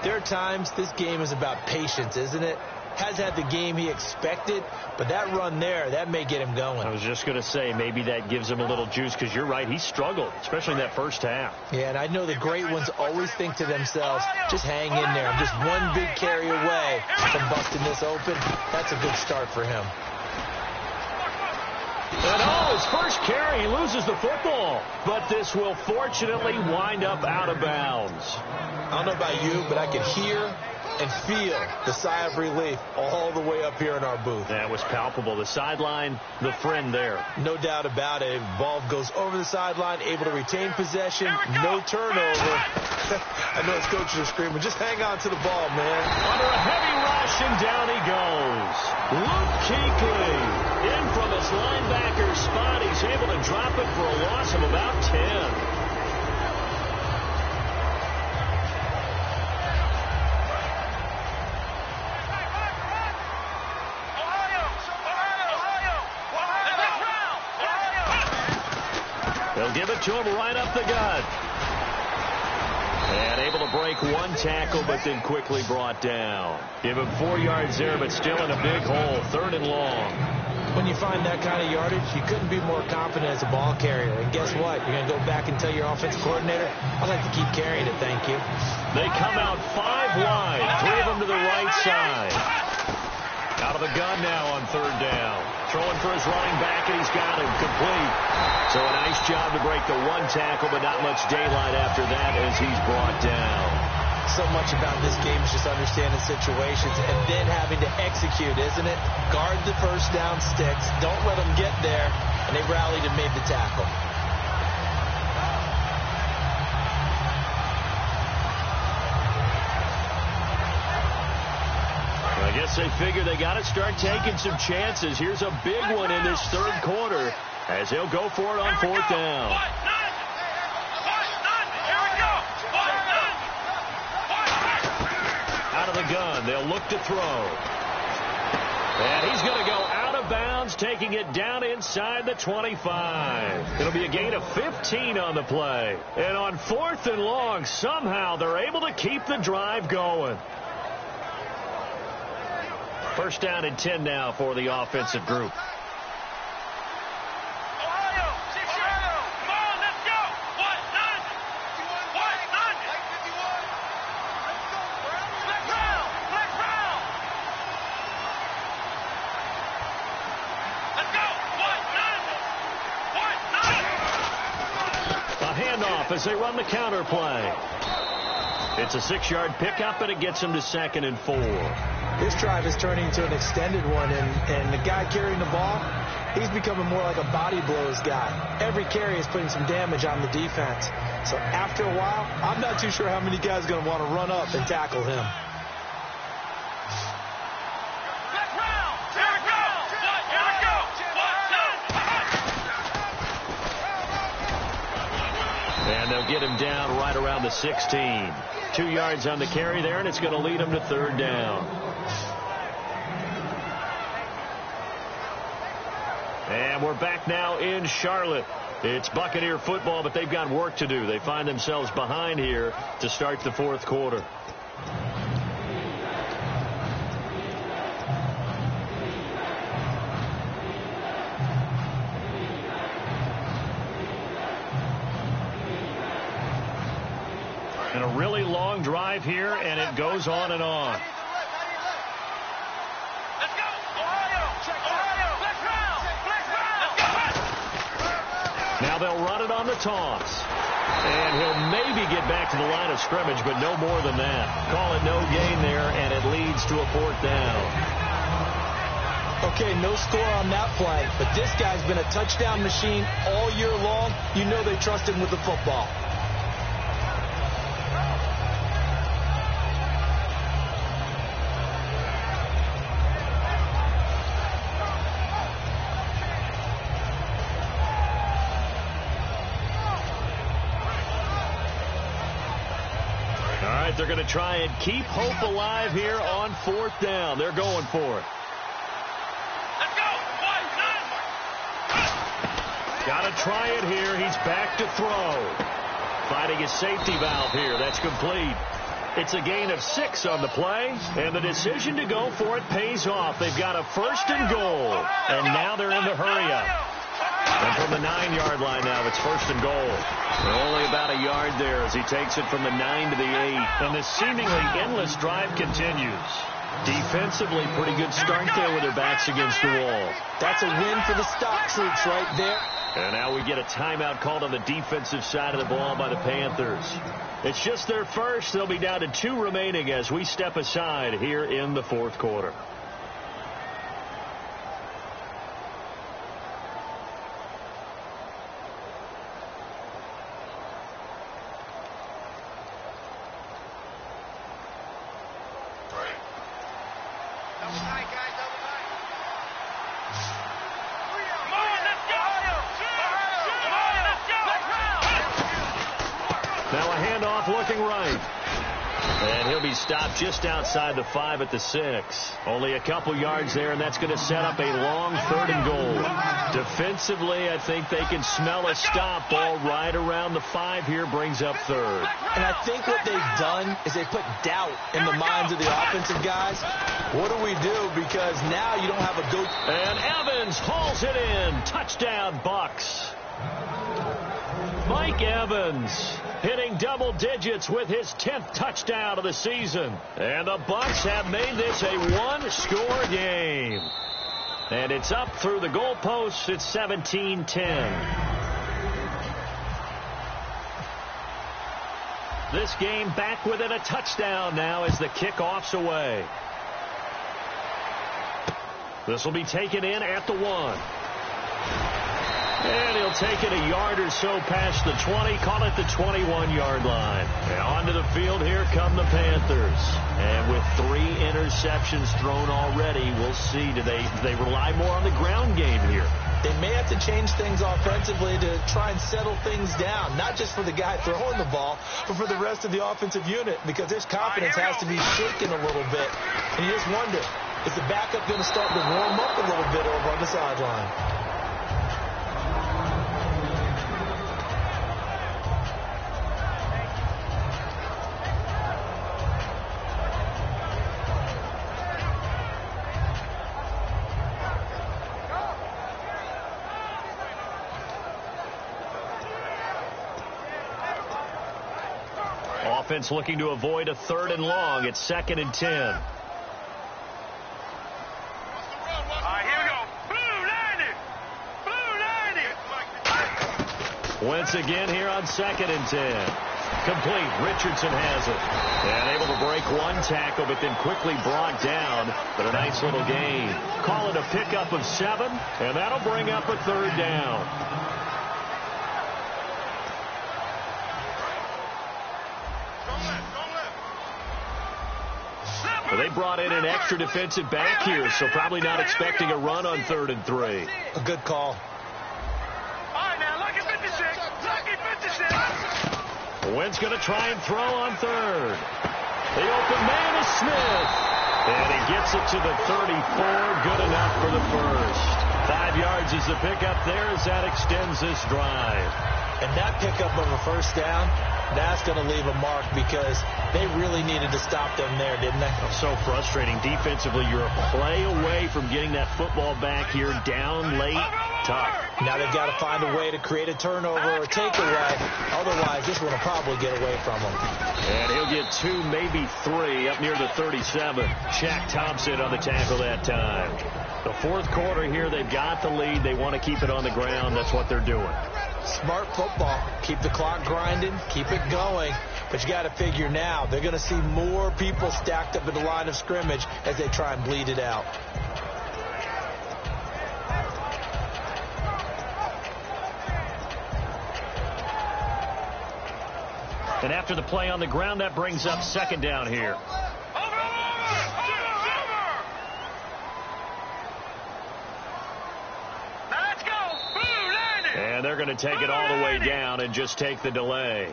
there are times this game is about patience, isn't it? Has had the game he expected, but that run there, that may get him going. I was just going to say, maybe that gives him a little juice, because you're right, he struggled, especially in that first half. Yeah, and I know the great ones always think to themselves, just hang in there. I'm just one big carry away from busting this open. That's a good start for him. And his first carry, he loses the football. But this will fortunately wind up out of bounds. I don't know about you, but I could hear and feel the sigh of relief all the way up here in our booth. That was palpable. The sideline, the friend there. No doubt about it. Ball goes over the sideline, able to retain possession, no turnover. I know his coaches are screaming, just hang on to the ball, man. Under a heavy rush, and down he goes. Luke Kuechly in from his linebacker spot. He's able to drop it for a loss of about 10. They'll give it to him right up the gut. And able to break one tackle, but then quickly brought down. Give him 4 yards there, but still in a big hole. 3rd and long. When you find that kind of yardage, you couldn't be more confident as a ball carrier. And guess what? You're going to go back and tell your offensive coordinator, I'd like to keep carrying it, thank you. They come out 5 wide. 3 of them to the right side. Out of the gun now on 3rd down. Throwing for his running back, and he's got him complete. So a nice job to break the one tackle, but not much daylight after that as he's brought down. So much about this game is just understanding situations and then having to execute, isn't it? Guard the first down sticks. Don't let them get there. And they rallied and made the tackle. I guess they figure they got to start taking some chances. Here's a big one in this third quarter as he'll go for it on fourth down. Out of the gun, they'll look to throw. And he's going to go out of bounds, taking it down inside the 25. It'll be a gain of 15 on the play. And on fourth and long, somehow they're able to keep the drive going. First down and 10 now for the offensive group. As they run the counter play. It's a 6-yard pickup, and it gets them to 2nd and 4. This drive is turning into an extended one, and the guy carrying the ball, he's becoming more like a body blows guy. Every carry is putting some damage on the defense. So after a while, I'm not too sure how many guys are going to want to run up and tackle him. And they'll get him down right around the 16. 2 yards on the carry there, and it's going to lead him to third down. And we're back now in Charlotte. It's Buccaneer football, but they've got work to do. They find themselves behind here to start the fourth quarter. And a really long drive here, and it goes on and on. Let's go! Ohio! Now they'll run it on the toss. And he'll maybe get back to the line of scrimmage, but no more than that. Call it no gain there, and it leads to a fourth down. Okay, no score on that play, but this guy's been a touchdown machine all year long. You know they trust him with the football. They're going to try and keep hope alive here on fourth down. They're going for it. Let's go! Got to try it here. He's back to throw. Finding his safety valve here. That's complete. It's a gain of 6 on the play, and the decision to go for it pays off. They've got a 1st and goal, and now they're in the hurry-up. And from the 9-yard line now, it's 1st and goal. They're only about a yard there as he takes it from the 9 to the 8. And this seemingly endless drive continues. Defensively, pretty good start there with their backs against the wall. That's a win for the stock troops right there. And now we get a timeout called on the defensive side of the ball by the Panthers. It's just their first. They'll be down to 2 remaining as we step aside here in the fourth quarter. Stopped just outside the 5 at the 6. Only a couple yards there, and that's going to set up a long 3rd and goal. Defensively, I think they can smell a stop. Ball right around the 5 here brings up 3rd. And I think what they've done is they put doubt in the minds of the offensive guys. What do we do? Because now you don't have a go. And Evans hauls it in. Touchdown, Bucs. Mike Evans hitting double digits with his 10th touchdown of the season. And the Bucs have made this a one-score game. And it's up through the goalposts. It's 17-10. This game back within a touchdown now as the kickoff's away. This will be taken in at the 1. And he'll take it a yard or so past the 20, call it the 21-yard line. And onto the field, here come the Panthers. And with 3 interceptions thrown already, we'll see. Do they rely more on the ground game here? They may have to change things offensively to try and settle things down, not just for the guy throwing the ball, but for the rest of the offensive unit, because his confidence has to be shaken a little bit. And you just wonder, is the backup going to start to warm up a little bit over on the sideline? Offense looking to avoid a 3rd and long. It's 2nd and 10. All right, here we go. Blue 90. Blue 90. Once again here on 2nd and 10. Complete. Richardson has it. And able to break 1 tackle, but then quickly brought down. But a nice little gain. Call it a pickup of 7, and that'll bring up a 3rd down. Well, they brought in an extra defensive back here, so probably not expecting a run on 3rd and 3. A good call. All right, now, lucky 56. Lucky 56. Wentz going to try and throw on 3rd. The open man is Smith. And he gets it to the 34. Good enough for the first. 5 yards is the pickup there as that extends this drive. And that pickup of a first down, that's going to leave a mark because they really needed to stop them there, didn't they? So frustrating. Defensively, you're a play away from getting that football back here down late. Tough. Now they've got to find a way to create a turnover or takeaway. Otherwise, this one will probably get away from them. And he'll get 2, maybe 3 up near the 37. Shaq Thompson on the tackle that time. The 4th quarter here, they've got the lead. They want to keep it on the ground. That's what they're doing. Smart football. Keep the clock grinding. Keep it going. But you got to figure now, they're going to see more people stacked up in the line of scrimmage as they try and bleed it out. And after the play on the ground, that brings up 2nd down here. And they're going to take it all the way down and just take the delay.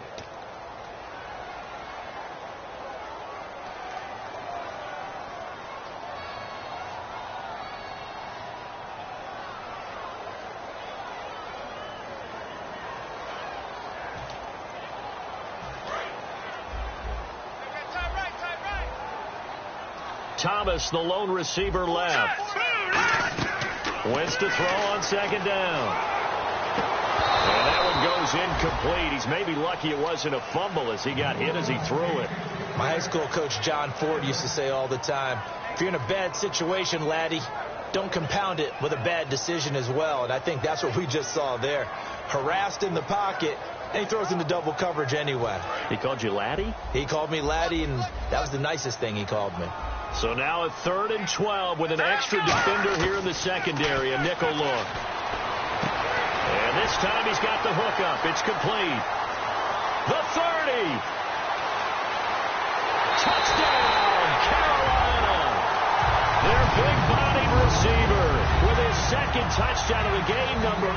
Thomas, the lone receiver, left. Wentz to throw on 2nd down. And that one goes incomplete. He's maybe lucky it wasn't a fumble as he got hit as he threw it. My high school coach, John Ford, used to say all the time, if you're in a bad situation, laddie, don't compound it with a bad decision as well. And I think that's what we just saw there. Harassed in the pocket, and he throws into double coverage anyway. He called you laddie? He called me laddie, and that was the nicest thing he called me. So now a 3rd and 12 with an extra defender here in the secondary, a nickel look. And this time he's got the hook up. It's complete. The 30. Touchdown, Carolina. Their big-bodied receiver with his 2nd touchdown of the game, number 8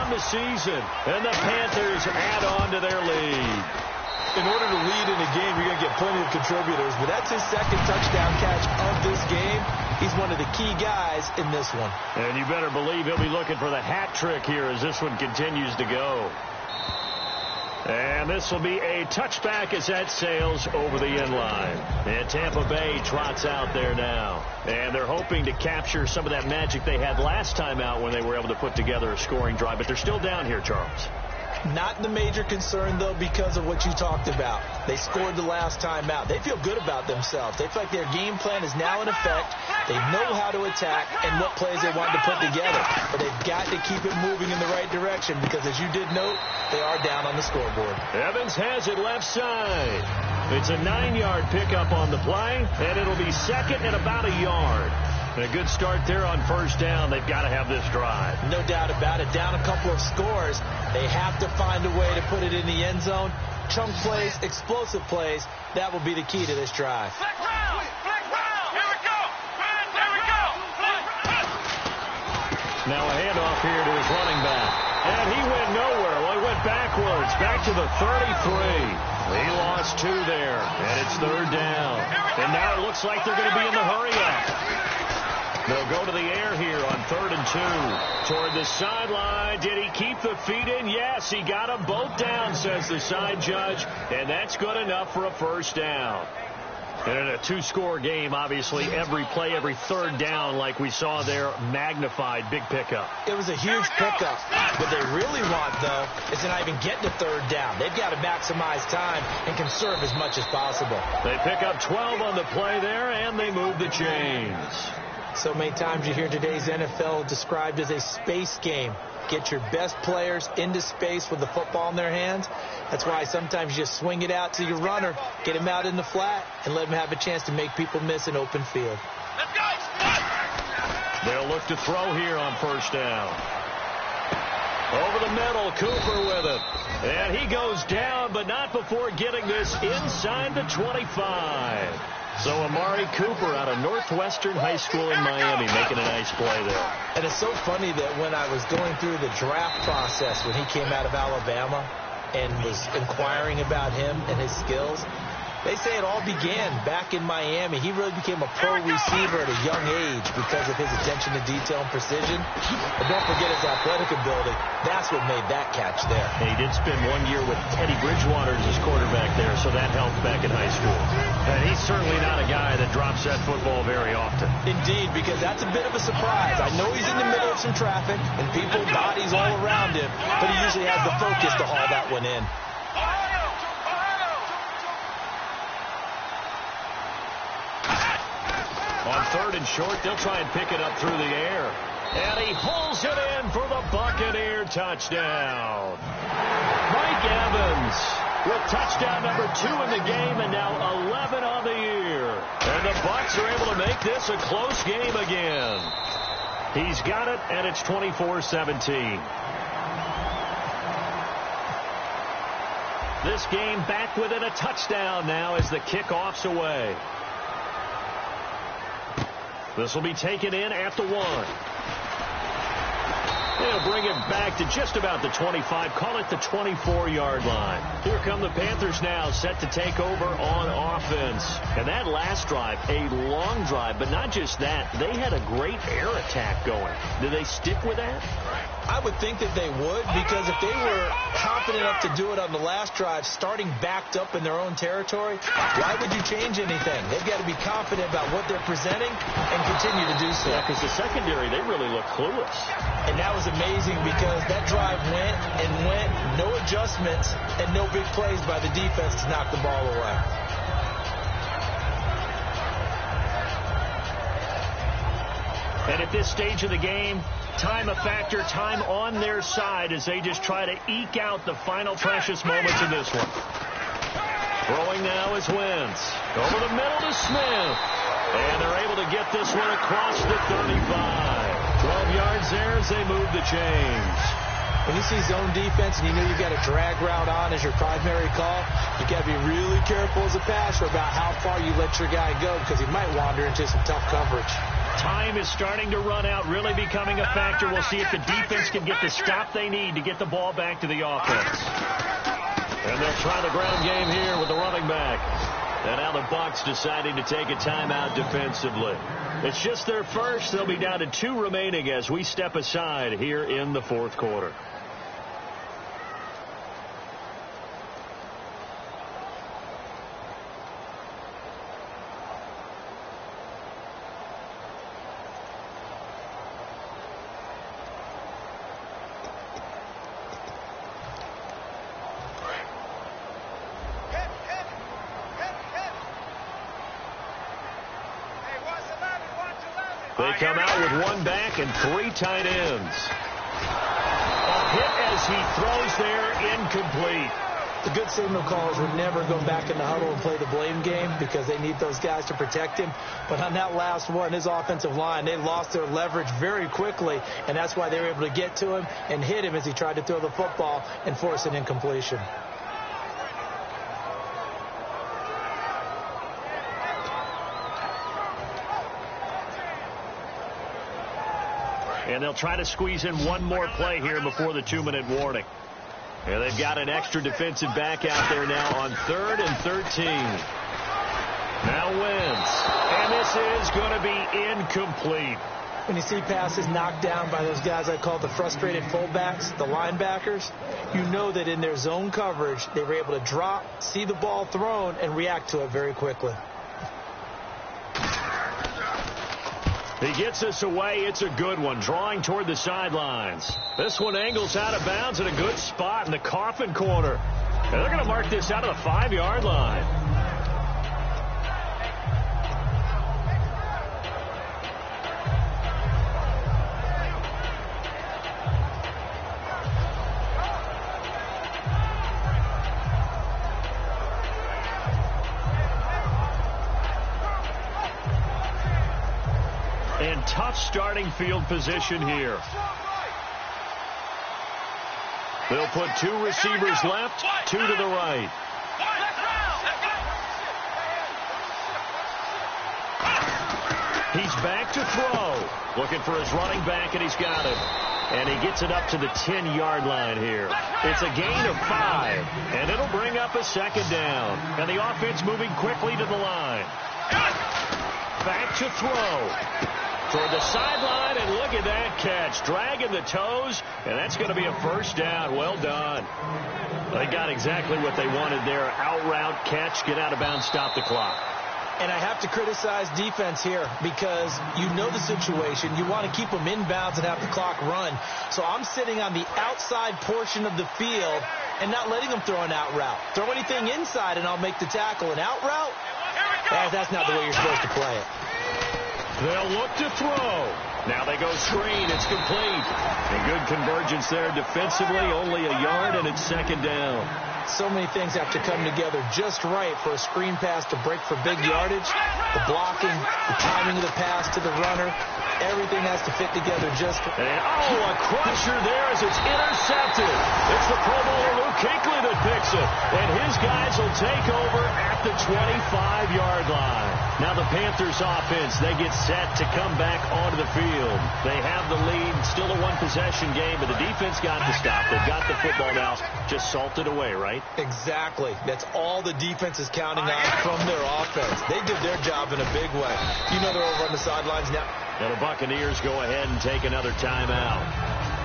on the season. And the Panthers add on to their lead. In order to lead in a game, you're going to get plenty of contributors, but that's his 2nd touchdown catch of this game. He's one of the key guys in this one. And you better believe he'll be looking for the hat trick here as this one continues to go. And this will be a touchback as that sails over the end line. And Tampa Bay trots out there now. And they're hoping to capture some of that magic they had last time out when they were able to put together a scoring drive. But they're still down here, Charles. Not the major concern, though, because of what you talked about. They scored the last time out. They feel good about themselves. They feel like their game plan is now in effect. They know how to attack and what plays they want to put together. But they've got to keep it moving in the right direction because, as you did note, they are down on the scoreboard. Evans has it left side. It's a 9-yard pickup on the play, and it'll be second and about a yard. And a good start there on first down. They've got to have this drive. No doubt about it. Down a couple of scores. They have to find a way to put it in the end zone. Chunk plays, explosive plays. That will be the key to this drive. Flick round! Flick round! Here we go! Here we go! Now a handoff here to his running back. And he went nowhere. Well, he went backwards. Back to the 33. He lost 2 there. And it's third down. And now it looks like they're going to be in the hurry-up. They'll go to the air here on 3rd and 2. Toward the sideline. Did he keep the feet in? Yes, he got them both down, says the side judge. And that's good enough for a first down. And in a 2-score game, obviously, every play, every third down, like we saw there, magnified. Big pickup. It was a huge pickup. What they really want, though, is to not even get to third down. They've got to maximize time and conserve as much as possible. They pick up 12 on the play there, and they move the chains. So many times you hear today's NFL described as a space game. Get your best players into space with the football in their hands. That's why sometimes you just swing it out to your runner, get him out in the flat, and let him have a chance to make people miss an open field. Let's go! They'll look to throw here on first down. Over the middle, Cooper with it. And he goes down, but not before getting this inside the 25. So Amari Cooper out of Northwestern High School in Miami making a nice play there. And it's so funny that when I was going through the draft process when he came out of Alabama and was inquiring about him and his skills, they say it all began back in Miami. He really became a pro receiver at a young age because of his attention to detail and precision. But don't forget his athletic ability. That's what made that catch there. And he did spend 1 year with Teddy Bridgewater as his quarterback there, so that helped back in high school. And he's certainly not a guy that drops that football very often. Indeed, because that's a bit of a surprise. I know he's in the middle of some traffic and people, bodies all around him, but he usually has the focus to haul that one in. On 3rd and short, they'll try and pick it up through the air. And he pulls it in for the Buccaneer touchdown. Mike Evans with touchdown number 2 in the game and now 11 on the year. And the Bucs are able to make this a close game again. He's got it, and it's 24-17. This game back within a touchdown now as the kickoff's away. This will be taken in at the 1. They'll bring it back to just about the 25. Call it the 24-yard line. Here come the Panthers now, set to take over on offense. And that last drive, a long drive, but not just that. They had a great air attack going. Do they stick with that? I would think that they would, because if they were confident enough to do it on the last drive, starting backed up in their own territory, why would you change anything? They've got to be confident about what they're presenting and continue to do so. Yeah, because the secondary, they really look clueless. And that was amazing because that drive went and went, no adjustments, and no big plays by the defense to knock the ball away. And at this stage of the game, time a factor, time on their side as they just try to eke out the final precious moments in this one. Throwing now is Wentz. Over the middle to Smith. And they're able to get this one across the 35. 12 yards there as they move the chains. When you see zone defense and you know you've got a drag route on as your primary call, you've got to be really careful as a passer about how far you let your guy go because he might wander into some tough coverage. Time is starting to run out, really becoming a factor. We'll see if the defense can get the stop they need to get the ball back to the offense. And they'll try the ground game here with the running back. And now the Bucs deciding to take a timeout defensively. It's just their first. They'll be down to 2 remaining as we step aside here in the 4th quarter. They come out with one back and three tight ends. A hit as he throws there, incomplete. The good signal callers would never go back in the huddle and play the blame game because they need those guys to protect him. But on that last one, his offensive line, they lost their leverage very quickly, and that's why they were able to get to him and hit him as he tried to throw the football and force an incompletion. And they'll try to squeeze in one more play here before the 2-minute warning. And they've got an extra defensive back out there now on 3rd and 13. Now Wentz. And this is going to be incomplete. When you see passes knocked down by those guys I call the frustrated fullbacks, the linebackers, you know that in their zone coverage, they were able to drop, see the ball thrown, and react to it very quickly. He gets this away. It's a good one, drawing toward the sidelines. This one angles out of bounds at a good spot in the coffin corner. And they're going to mark this out of the 5-yard line. And tough starting field position here. They'll put 2 receivers left, 2 to the right. He's back to throw. Looking for his running back, and he's got it. And he gets it up to the 10-yard line here. It's a gain of 5, and it'll bring up a 2nd down. And the offense moving quickly to the line. Back to throw. Toward the sideline, and look at that catch. Dragging the toes, and that's going to be a 1st down. Well done. They got exactly what they wanted there. Out route, catch, get out of bounds, stop the clock. And I have to criticize defense here because you know the situation. You want to keep them inbounds and have the clock run. So I'm sitting on the outside portion of the field and not letting them throw an out route. Throw anything inside, and I'll make the tackle. An out route? That's not the way you're supposed to play it. They'll look to throw. Now they go screen. It's complete. And good convergence there defensively. Only a yard, and it's 2nd down. So many things have to come together just right for a screen pass to break for big yardage. The blocking, the timing of the pass to the runner. Everything has to fit together just right. And, a crusher there as it's intercepted. It's the Pro Bowler Luke Kuechly that picks it. And his guys will take over at the 25-yard line. Now the Panthers offense, they get set to come back onto the field. They have the lead, still a one-possession game, but the defense got to stop. They've got the football now just salted away, right? Exactly. That's all the defense is counting on from their offense. They did their job in a big way. You know they're over on the sidelines now. And the Buccaneers go ahead and take another timeout.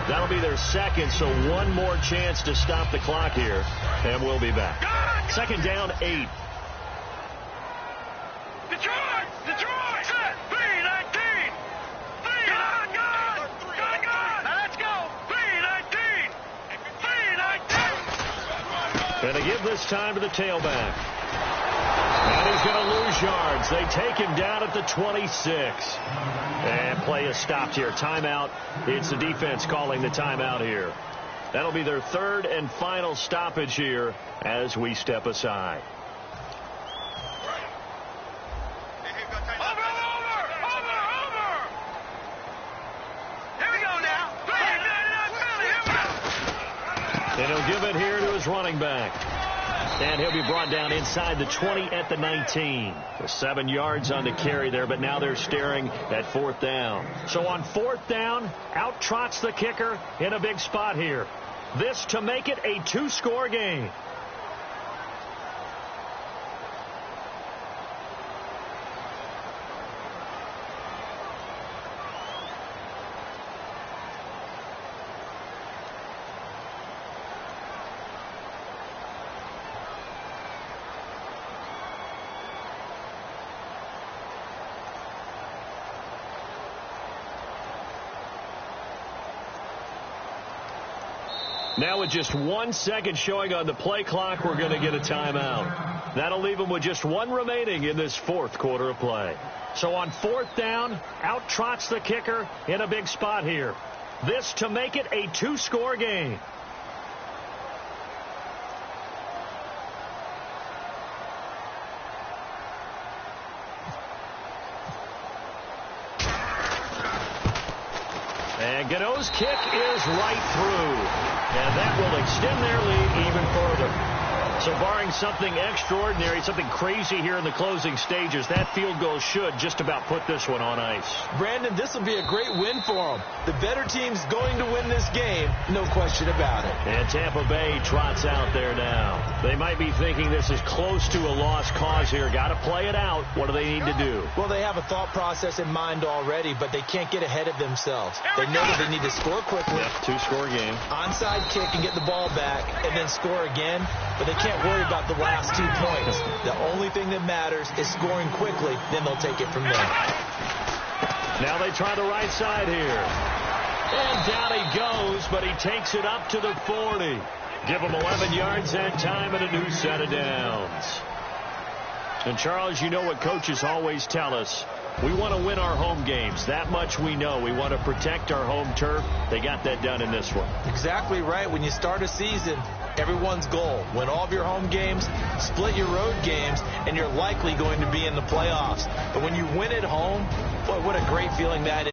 That'll be their 2nd, so one more chance to stop the clock here, and we'll be back. 2nd down, 8. Detroit! Detroit! Set! 3-19! 3-19! Now let's go! 3-19! 3-19! And they give this time to the tailback. And he's going to lose yards. They take him down at the 26. And play is stopped here. Timeout. It's the defense calling the timeout here. That'll be their 3rd and final stoppage here as we step aside. And he'll give it here to his running back. And he'll be brought down inside the 20 at the 19. 7 yards on the carry there, but now they're staring at 4th down. So on 4th down, out trots the kicker in a big spot here. This to make it a 2-score game. Now with just 1 second showing on the play clock, we're going to get a timeout. That'll leave them with just one remaining in this fourth quarter of play. So on fourth down, out trots the kicker in a big spot here. This to make it a two-score game. And Gano's kick is right through. And that will extend their lead even further. So barring something extraordinary, something crazy here in the closing stages, that field goal should just about put this one on ice. Brandon, this will be a great win for them. The better team's going to win this game, no question about it. And Tampa Bay trots out there now. They might be thinking this is close to a lost cause here. Got to play it out. What do they need to do? Well, they have a thought process in mind already, but they can't get ahead of themselves. They know that they need to score quickly. Yep, two-score game. Onside kick and get the ball back and then score again, but they can't worry about the last 2 points. The only thing that matters is scoring quickly, then they'll take it from there. Now they try the right side here. And down he goes, but he takes it up to the 40. Give him 11 yards and time and a new set of downs. And Charles, you know what coaches always tell us. We want to win our home games. That much we know. We want to protect our home turf. They got that done in this one. Exactly right. When you start a season, everyone's goal: win all of your home games, split your road games, and you're likely going to be in the playoffs. But when you win at home, boy, what a great feeling that is.